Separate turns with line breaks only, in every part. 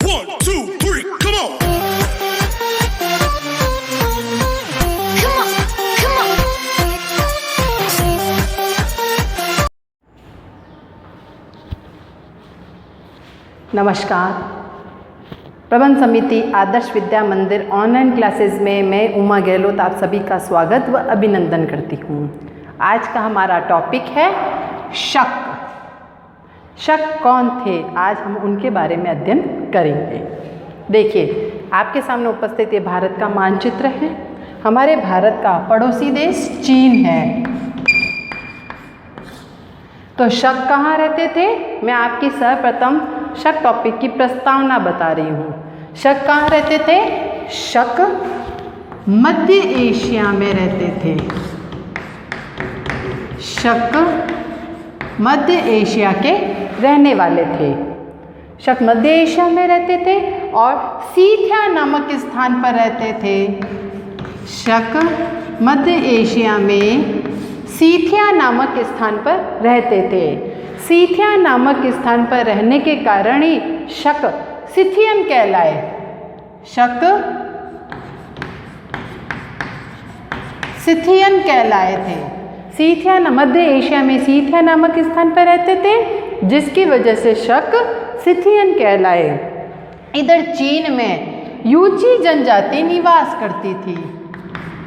1, 2, 3, come on!
Come on, come on.
नमस्कार। प्रबंध समिति आदर्श विद्या मंदिर ऑनलाइन क्लासेस में मैं उमा गहलोत आप सभी का स्वागत व अभिनंदन करती हूँ। आज का हमारा टॉपिक है शक। शक कौन थे, आज हम उनके बारे में अध्ययन करेंगे। देखिए, आपके सामने उपस्थित ये भारत का मानचित्र है। हमारे भारत का पड़ोसी देश चीन है। तो शक कहाँ रहते थे, मैं आपकी सर्वप्रथम शक टॉपिक की प्रस्तावना बता रही हूँ। शक कहाँ रहते थे? शक मध्य एशिया में रहते थे। शक मध्य एशिया के रहने वाले थे। शक मध्य एशिया में रहते थे और सीथिया नामक स्थान पर रहते थे। शक मध्य एशिया में सीथिया नामक स्थान पर रहते थे। सीथिया नामक स्थान पर रहने के कारण ही शक सिथियन कहलाए। शक सिथियन कहलाए थे। सीथिया मध्य एशिया में सीथिया नामक स्थान पर रहते थे, जिसकी वजह से शक सिथियन कहलाए। इधर चीन में यूची जनजाति निवास करती थी।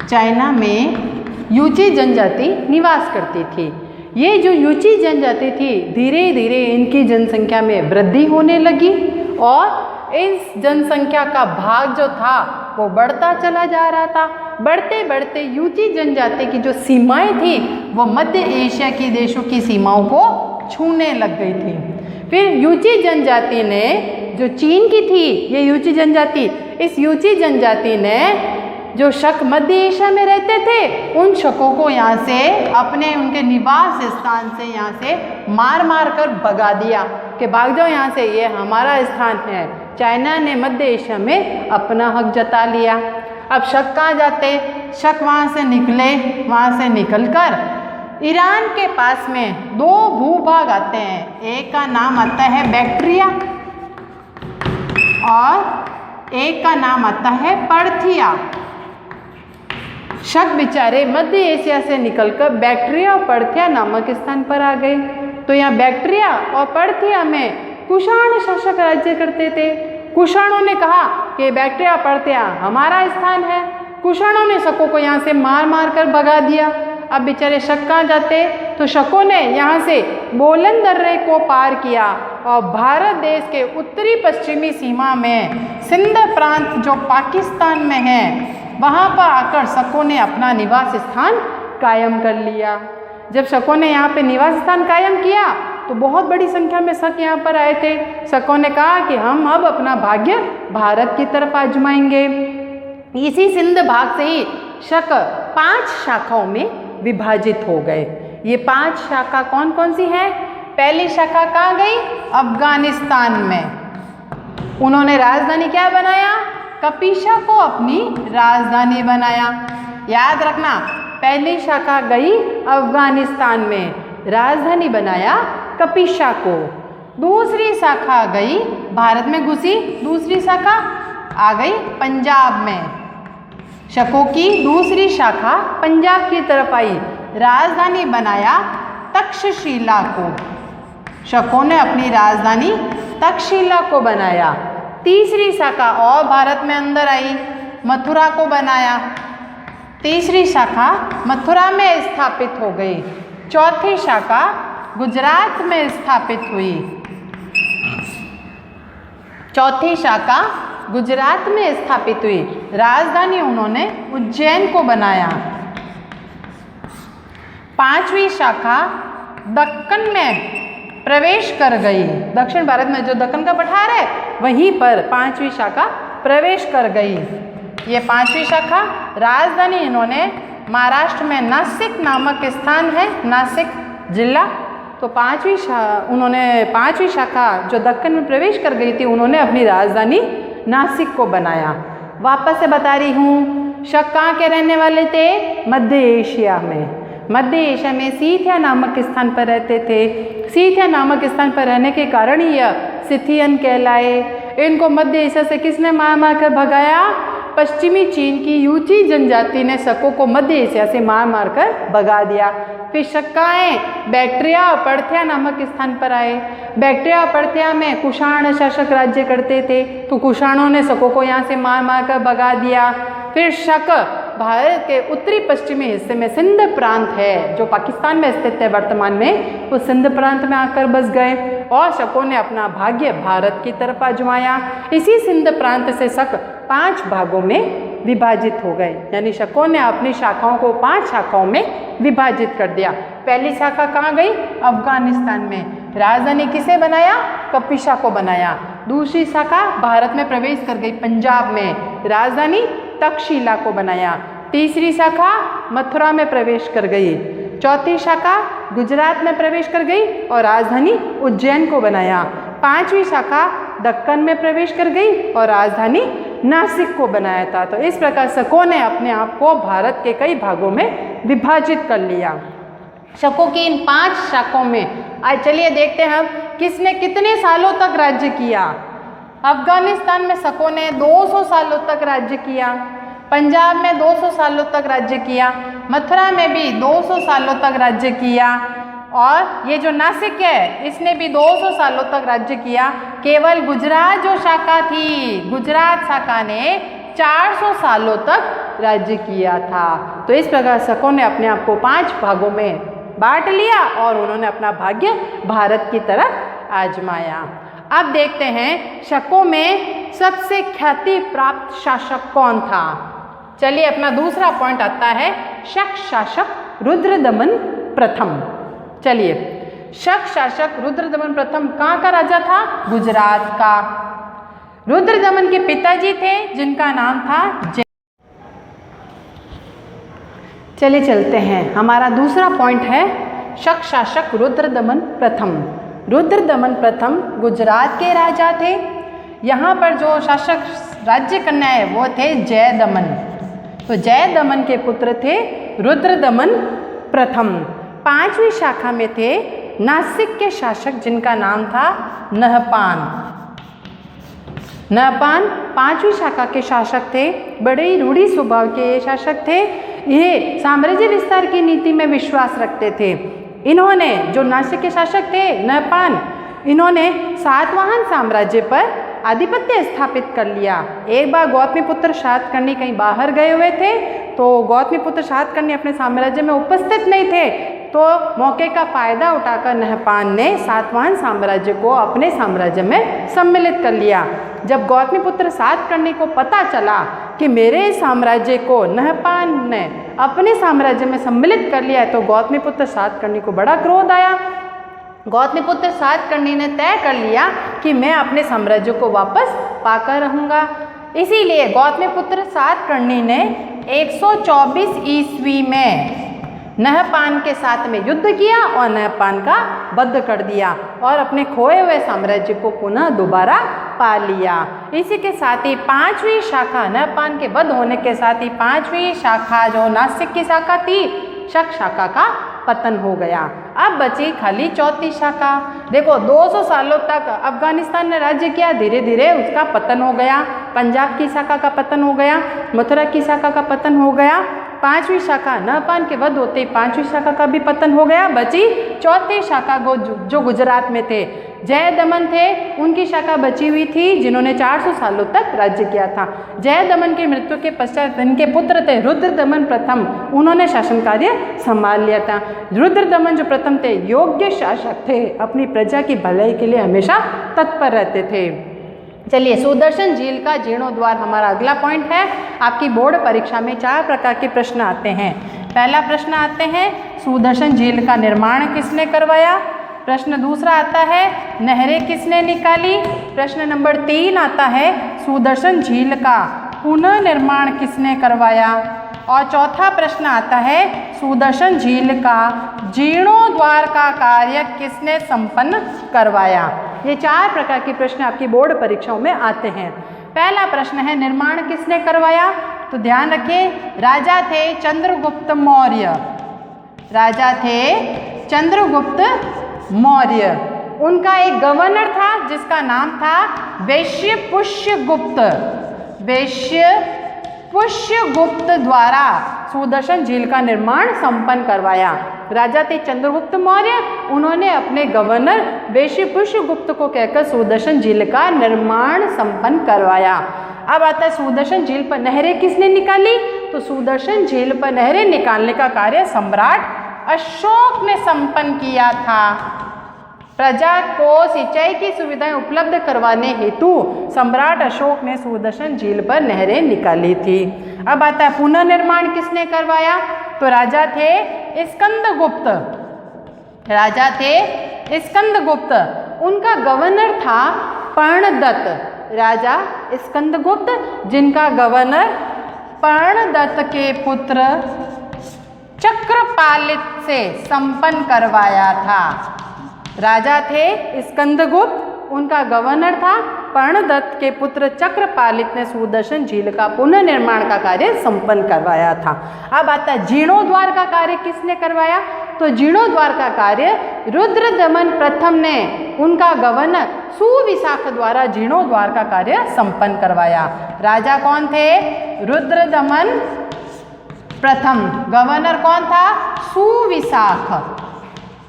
चाइना में यूची जनजाति निवास करती थी। ये जो यूची जनजाति थी, धीरे धीरे इनकी जनसंख्या में वृद्धि होने लगी और इस जनसंख्या का भाग जो था वो बढ़ता चला जा रहा था। बढ़ते बढ़ते यूची जनजाति की जो सीमाएं थी वो मध्य एशिया के देशों की सीमाओं को छूने लग गई थी। फिर यूची जनजाति ने, जो चीन की थी ये यूची जनजाति, इस यूची जनजाति ने जो शक मध्य एशिया में रहते थे उन शकों को यहाँ से अपने उनके निवास स्थान से यहाँ से मार मार कर भगा दिया कि भाग जाओ यहाँ से, ये हमारा स्थान है। चाइना ने मध्य एशिया में अपना हक जता लिया। अब शक कहाँ जाते? शक वहाँ से निकले, वहाँ से निकलकर ईरान के पास में दो भूभाग आते हैं। एक का नाम आता है बैक्ट्रिया और एक का नाम आता है पर्थिया। शक बेचारे मध्य एशिया से निकलकर बैक्ट्रिया और पर्थिया नामक स्थान पर आ गए। तो यहाँ बैक्ट्रिया और पर्थिया में कुषाण शासक राज्य करते थे। कुषाणों ने कहा कि बैक्ट्रिया पर्थिया हमारा स्थान है। कुषाणों ने शकों को यहाँ से मार मार कर भगा दिया। अब बेचारे शक कहाँ जाते? तो शकों ने यहाँ से बोलन दर्रे को पार किया और भारत देश के उत्तरी पश्चिमी सीमा में सिंध प्रांत जो पाकिस्तान में है वहाँ पर आकर शकों ने अपना निवास स्थान कायम कर लिया। जब शकों ने यहाँ पे निवास स्थान कायम किया तो बहुत बड़ी संख्या में शक यहाँ पर आए थे। शकों ने कहा कि हम अब अपना भाग्य भारत की तरफ आजमाएंगे। इसी सिंध भाग से ही शक 5 शाखाओं में विभाजित हो गए। ये 5 शाखा कौन कौन सी हैं? पहली शाखा कहाँ गई? अफगानिस्तान में। उन्होंने राजधानी क्या बनाया? कपिशा को अपनी राजधानी बनाया। याद रखना, पहली शाखा गई अफगानिस्तान में, राजधानी बनाया कपिशा को। दूसरी शाखा गई, भारत में घुसी, दूसरी शाखा आ गई पंजाब में। शकों की दूसरी शाखा पंजाब की तरफ आई, राजधानी बनाया तक्षशिला को। शकों ने अपनी राजधानी तक्षशिला को बनाया। तीसरी शाखा और भारत में अंदर आई, मथुरा को बनाया। तीसरी शाखा मथुरा में स्थापित हो गई। चौथी शाखा गुजरात में स्थापित हुई। चौथी शाखा गुजरात में स्थापित हुई। राजधानी उन्होंने उज्जैन को बनाया। पांचवी शाखा दक्कन में प्रवेश कर गई। दक्षिण भारत में जो दक्कन का पठार है वहीं पर पांचवी शाखा प्रवेश कर गई। ये पांचवी शाखा राजधानी इन्होंने महाराष्ट्र में नासिक नामक स्थान है, नासिक जिला। तो उन्होंने पांचवी शाखा जो दक्कन में प्रवेश कर गई थी उन्होंने अपनी राजधानी नासिक को बनाया। वापस से बता रही हूँ, शक कहाँ के रहने वाले थे? मध्य एशिया में। मध्य एशिया में सीथिया नामक स्थान पर रहते थे। सीथिया नामक स्थान पर रहने के कारण ही यह सिथियन कहलाए। इनको मध्य एशिया से किसने मार मार कर भगाया? पश्चिमी चीन की यूची जनजाति ने शकों को मध्य एशिया से मार मार कर भगा दिया। फिर शक्काएँ बैक्ट्रिया और पर्थिया नामक स्थान पर आए। बैक्ट्रिया और पर्थिया में कुषाण शासक राज्य करते थे, तो कुषाणों ने शकों को यहाँ से मार मार कर भगा दिया। फिर शक भारत के उत्तरी पश्चिमी हिस्से में सिंध प्रांत है, जो पाकिस्तान में स्थित है वर्तमान में, वो सिंध प्रांत में आकर बस गए और शकों ने अपना भाग्य भारत की तरफ आजमाया। इसी सिंध प्रांत से शक 5 भागों में विभाजित हो गए, यानी शकों ने अपनी शाखाओं को 5 शाखाओं में विभाजित कर दिया। पहली शाखा कहाँ गई? अफगानिस्तान में। राजधानी किसे बनाया? कपिशा को बनाया। दूसरी शाखा भारत में प्रवेश कर गई, पंजाब में। राजधानी तक्षशिला को बनाया। तीसरी शाखा मथुरा में प्रवेश कर गई। चौथी शाखा गुजरात में प्रवेश कर गई और राजधानी उज्जैन को बनाया। 5वीं शाखा दक्कन में प्रवेश कर गई और राजधानी नासिक को बनाया था। तो इस प्रकार शकों ने अपने आप को भारत के कई भागों में विभाजित कर लिया। शकों की इन 5 शाखाओं में आज चलिए देखते हैं हम किसने कितने सालों तक राज्य किया। अफगानिस्तान में शकों ने 200 सालों तक राज्य किया। पंजाब में 200 सालों तक राज्य किया। मथुरा में भी 200 सालों तक राज्य किया। और ये जो नासिक है इसने भी 200 सालों तक राज्य किया। केवल गुजरात जो शाखा थी, गुजरात शाखा ने 400 सालों तक राज्य किया था। तो इस प्रकार शकों ने अपने आप को 5 भागों में बांट लिया और उन्होंने अपना भाग्य भारत की तरफ आजमाया। अब देखते हैं शकों में सबसे ख्याति प्राप्त शासक कौन था। चलिए अपना दूसरा पॉइंट आता है शक शासक रुद्रदमन प्रथम। चलिए, शक शासक रुद्रदमन प्रथम कहाँ का राजा था? गुजरात का। रुद्रदमन के पिताजी थे जिनका नाम था जय। चलिए चलते हैं, हमारा दूसरा पॉइंट है शक शासक रुद्रदमन प्रथम। रुद्रदमन प्रथम गुजरात के राजा थे। यहाँ पर जो शासक राज्य करने आए वो थे जयदमन। तो जयदमन के पुत्र थे रुद्रदमन प्रथम। 5वीं शाखा में थे नासिक के शासक जिनका नाम था नहपान। नहपान 5वीं शाखा के शासक थे। बड़े ही रूढ़ी स्वभाव के ये शासक थे। ये साम्राज्य विस्तार की नीति में विश्वास रखते थे। इन्होंने, जो नासिक के शासक थे नहपान, इन्होंने सातवाहन साम्राज्य पर आधिपत्य स्थापित कर लिया। एक बार गौतमीपुत्र सातकर्णी कहीं बाहर गए हुए थे, तो गौतमीपुत्र सातकर्णी अपने साम्राज्य में उपस्थित नहीं थे, तो मौके का फायदा उठाकर नहपान ने सातवाहन साम्राज्य को अपने साम्राज्य में सम्मिलित कर लिया। जब गौतमीपुत्र सातकर्णी को पता चला कि मेरे साम्राज्य को नहपान ने अपने साम्राज्य में सम्मिलित कर लिया है, तो गौतमीपुत्र सातकर्णी को बड़ा क्रोध आया। गौतमीपुत्र सातकर्णी ने तय कर लिया कि मैं अपने साम्राज्य को वापस पाकर रहूँगा। इसीलिए गौतमीपुत्र सातकर्णी ने 124 ईस्वी में नहपान के साथ में युद्ध किया और नहपान का वध कर दिया और अपने खोए हुए साम्राज्य को पुनः दोबारा पा लिया। इसी के साथ ही 5वीं शाखा, नहपान के वध होने के साथ ही 5वीं शाखा जो नासिक की शाखा थी, शक शाखा का पतन हो गया। अब बची खाली चौथी शाखा। देखो 200 सालों तक अफगानिस्तान ने राज्य किया, धीरे धीरे उसका पतन हो गया। पंजाब की शाखा का पतन हो गया, मथुरा की शाखा का पतन हो गया। 5वीं शाखा नहपान के वध होते ही 5वीं शाखा का भी पतन हो गया। बची चौथी शाखा जो गुजरात में थे, जयदमन थे, उनकी शाखा बची हुई थी जिन्होंने 400 सालों तक राज्य किया था। जयदमन की मृत्यु के पश्चात इनके पुत्र थे रुद्रदमन प्रथम, उन्होंने शासन कार्य संभाल लिया था। रुद्रदमन जो प्रथम थे योग्य शासक थे, अपनी प्रजा की भलाई के लिए हमेशा तत्पर रहते थे। चलिए, सुदर्शन झील का जीर्णोद्वार हमारा अगला पॉइंट है। आपकी बोर्ड परीक्षा में 4 प्रकार के प्रश्न आते हैं। पहला प्रश्न आते हैं सुदर्शन झील का निर्माण किसने करवाया। प्रश्न दूसरा आता है नहरें किसने निकाली। प्रश्न नंबर 3 आता है सुदर्शन झील का पुनर्निर्माण किसने करवाया। और चौथा प्रश्न आता है सुदर्शन झील का जीर्णोद्वार का कार्य किसने संपन्न करवाया। ये 4 प्रकार के प्रश्न आपकी बोर्ड परीक्षाओं में आते हैं। पहला प्रश्न है निर्माण किसने करवाया, तो ध्यान रखें राजा थे चंद्रगुप्त मौर्य। राजा थे चंद्रगुप्त मौर्य। उनका एक गवर्नर था जिसका नाम था वैश्यपुष्यगुप्त। वैश्यपुष्यगुप्त द्वारा सुदर्शन झील का निर्माण संपन्न करवाया। राजा थे चंद्रगुप्त मौर्य, उन्होंने अपने गवर्नर वैश्यपुष्यगुप्त को कहकर सुदर्शन झील का निर्माण संपन्न करवाया। अब आता है सुदर्शन झील पर नहरें किसने निकाली? तो सुदर्शन झील पर नहरें निकालने का कार्य सम्राट अशोक ने संपन्न किया था। प्रजा को सिंचाई की सुविधाएं उपलब्ध करवाने हेतु सम्राट अशोक ने सुदर्शन झील पर नहरें निकाली थी। अब आता है पुनर्निर्माण किसने करवाया? तो राजा थे स्कंदगुप्त। राजा थे स्कंदगुप्त, उनका गवर्नर था पर्णदत्त। राजा स्कंदगुप्त जिनका गवर्नर पर्णदत्त के पुत्र चक्रपालित से संपन्न करवाया था। राजा थे स्कंदगुप्त, उनका गवर्नर था पर्णदत्त के पुत्र चक्रपालित ने सुदर्शन झील का पुनर्निर्माण का कार्य संपन्न करवाया था। अब आता है जीर्णोद्वार का कार्य किसने करवाया? तो जीर्णोद्वार का कार्य रुद्रदमन प्रथम ने उनका गवर्नर सुविशाख द्वारा जीर्णोद्वार का कार्य संपन्न करवाया। राजा कौन थे? रुद्रदमन प्रथम। गवर्नर कौन था? सुविशाख।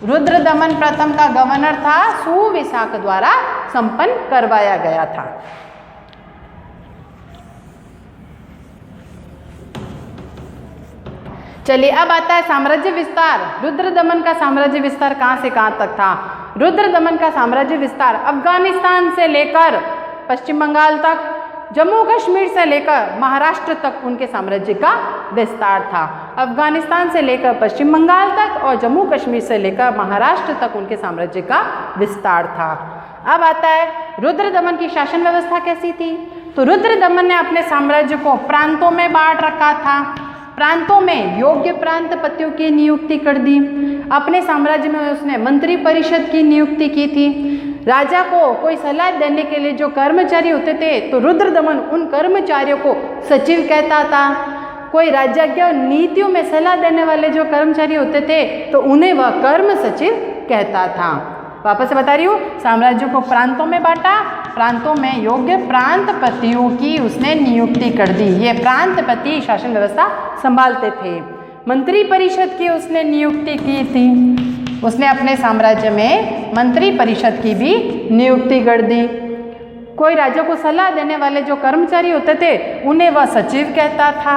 रुद्रदमन प्रथम का गवर्नर था सुविशाख द्वारा संपन्न करवाया गया था। चलिए अब आता है साम्राज्य विस्तार। रुद्रदमन का साम्राज्य विस्तार कहाँ से कहाँ तक था? रुद्रदमन का साम्राज्य विस्तार अफगानिस्तान से लेकर पश्चिम बंगाल तक, जम्मू कश्मीर से लेकर महाराष्ट्र तक उनके साम्राज्य का विस्तार था। अफगानिस्तान से लेकर पश्चिम बंगाल तक और जम्मू कश्मीर से लेकर महाराष्ट्र तक उनके साम्राज्य का विस्तार था। अब आता है रुद्रदमन की शासन व्यवस्था कैसी थी? तो रुद्रदमन ने अपने साम्राज्य को प्रांतों में बांट रखा था। प्रांतों में योग्य प्रांतपतियों की नियुक्ति कर दी। अपने साम्राज्य में उसने मंत्री परिषद की नियुक्ति की थी। राजा को कोई सलाह देने के लिए जो कर्मचारी होते थे तो रुद्रदमन उन कर्मचारियों को सचिव कहता था। कोई राज्यज्ञ और नीतियों में सलाह देने वाले जो कर्मचारी होते थे तो उन्हें वह कर्म सचिव कहता था। वापस से बता रही हूँ, साम्राज्य को प्रांतों में बांटा, प्रांतों में योग्य प्रांतपतियों की उसने नियुक्ति कर दी। ये प्रांतपति शासन व्यवस्था संभालते थे। मंत्री परिषद की उसने नियुक्ति की थी। उसने अपने साम्राज्य में मंत्री परिषद की भी नियुक्ति कर दी। कोई राज्य को सलाह देने वाले जो कर्मचारी होते थे उन्हें वह सचिव कहता था।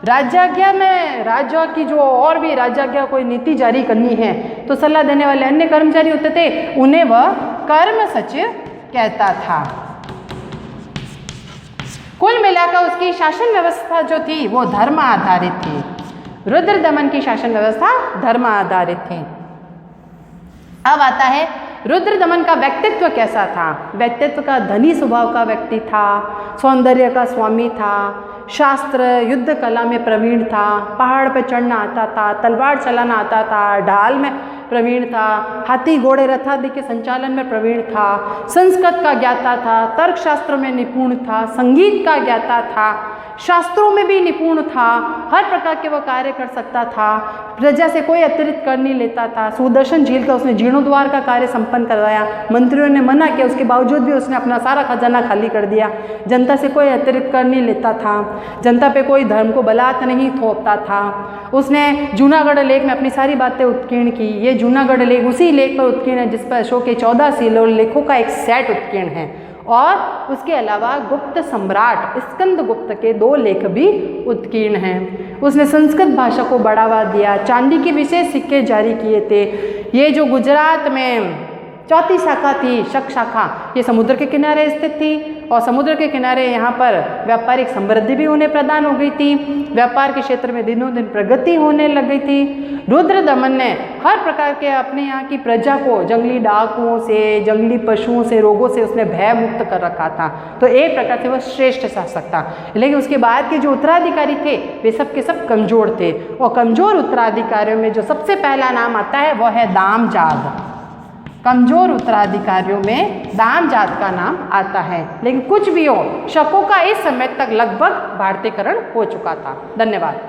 राज्याज्ञा में राज्य की जो और भी राज्याज्ञा कोई नीति जारी करनी है तो सलाह देने वाले अन्य कर्मचारी होते थे उन्हें वह कर्म सचिव कहता था। कुल मिलाकर उसकी शासन व्यवस्था जो थी वो धर्म आधारित थी। रुद्रदमन की शासन व्यवस्था धर्म आधारित थी। अब आता है रुद्रदमन का व्यक्तित्व कैसा था? व्यक्तित्व का धनी स्वभाव का व्यक्ति था, सौंदर्य का स्वामी था, शास्त्र युद्ध कला में प्रवीण था, पहाड़ पर चढ़ना आता था, तलवार चलाना आता था, ढाल में प्रवीण था, हाथी घोड़े रथ आदि के संचालन में प्रवीण था, संस्कृत का ज्ञाता था, तर्कशास्त्र में निपुण था, संगीत का ज्ञाता था, शास्त्रों में भी निपुण था, हर प्रकार के वह कार्य कर सकता था, प्रजा से कोई अतिरिक्त कर नहीं लेता था। सुदर्शन झील का उसने जीर्णोद्वार का कार्य संपन्न करवाया। मंत्रियों ने मना किया, उसके बावजूद भी उसने अपना सारा खजाना खाली कर दिया। जनता से कोई अतिरिक्त कर नहीं लेता था, जनता पे कोई धर्म को बलात् नहीं थोपता था। उसने जूनागढ़ लेख में अपनी सारी बातें उत्कीर्ण की। ये जूनागढ़ लेख उसी लेख पर उत्कीर्ण है जिस पर अशोक के 14 शिलालेखों का एक सेट उत्कीर्ण है। और उसके अलावा गुप्त सम्राट स्कंदगुप्त के 2 लेख भी उत्कीर्ण हैं। उसने संस्कृत भाषा को बढ़ावा दिया, चांदी के विशेष सिक्के जारी किए थे। ये जो गुजरात में चौथी शाखा थी, शक शाखा, ये समुद्र के किनारे स्थित थी और समुद्र के किनारे यहाँ पर व्यापारिक समृद्धि भी उन्हें प्रदान हो गई थी। व्यापार के क्षेत्र में दिनों दिन प्रगति होने लग गई थी। रुद्रदमन ने हर प्रकार के अपने यहाँ की प्रजा को जंगली डाकुओं से, जंगली पशुओं से, रोगों से उसने भय मुक्त कर रखा था। तो एक प्रकार से वह श्रेष्ठ शासक था। लेकिन उसके बाद के जो उत्तराधिकारी थे वे सब के सब कमज़ोर थे और कमज़ोर उत्तराधिकारियों में जो सबसे पहला नाम आता है वह है दामजाद। कमजोर उत्तराधिकारियों में दामजाद का नाम आता है। लेकिन कुछ भी हो, शकों का इस समय तक लगभग भारतीयकरण हो चुका था। धन्यवाद।